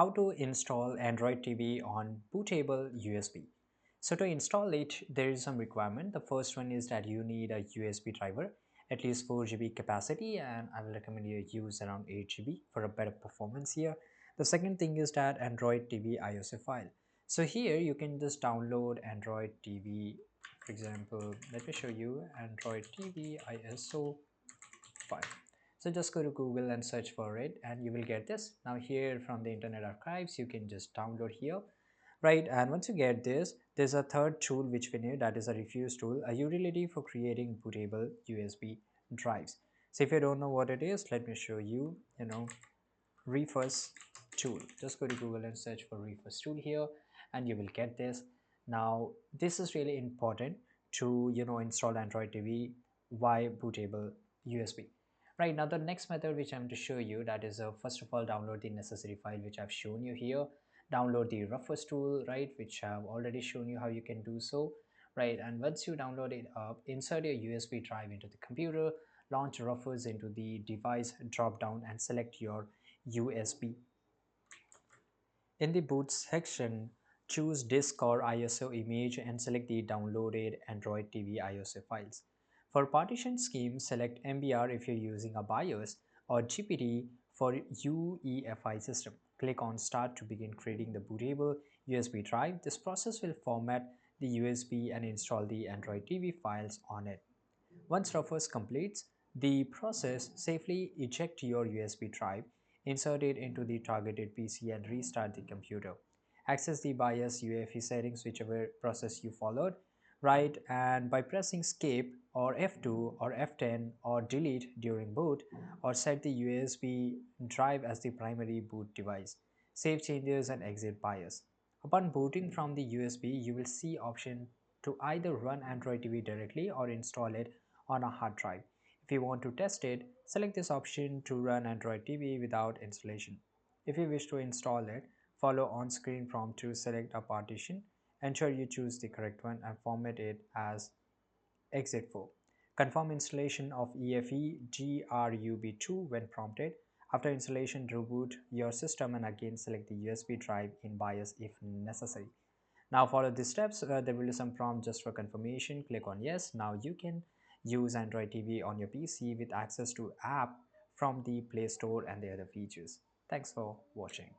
how to install Android TV on bootable USB. So to install it, there is some requirement. The first one is that you need a USB driver, at least 4 GB capacity, and I will recommend you use around 8 GB for a better performance here. The second thing is that Android TV ISO file. So here you can just download Android TV. For example, let me show you Android TV ISO file. So just go to Google and search for it and you will get this. Now here from the Internet Archives, you can just download here, right? And once you get this, there's a third tool which we need, that is a refuse tool, a utility for creating bootable USB drives. So if you don't know what it is, let me show you, refresh tool. Just go to Google and search for refresh tool here and you will get this. Now this is really important to install Android TV via bootable USB. Right, now the next method which I'm to show you, that is first of all download the necessary file which I've shown you here. Download the roughest tool, right, which I've already shown you how you can do so, right? And once you download it up, insert your USB drive into the computer, launch roughers into the device drop down and select your USB. In the boot section, choose disk or ISO image and select the downloaded Android TV ISO files. For partition scheme, select MBR if you're using a BIOS or GPT for UEFI system. Click on Start to begin creating the bootable USB drive. This process will format the USB and install the Android TV files on it. Once Ruffers completes the process, safely eject your USB drive, insert it into the targeted PC and restart the computer. Access the BIOS UEFI settings whichever process you followed, right, and by pressing skip or F2 or F10 or delete during boot, or set the USB drive as the primary boot device. Save changes and exit BIOS. Upon booting from the USB, you will see option to either run Android TV directly or install it on a hard drive. If you want to test it, select this option to run Android TV without installation. If you wish to install it, follow on-screen prompt to select a partition. Ensure you choose the correct one and format it as exit4. Confirm installation of EFE GRUB2 when prompted. After installation, reboot your system and again select the USB drive in BIOS if necessary. Now follow these steps. There will be some prompt just for confirmation. Click on yes. Now you can use Android TV on your PC with access to app from the Play Store and the other features. Thanks for watching.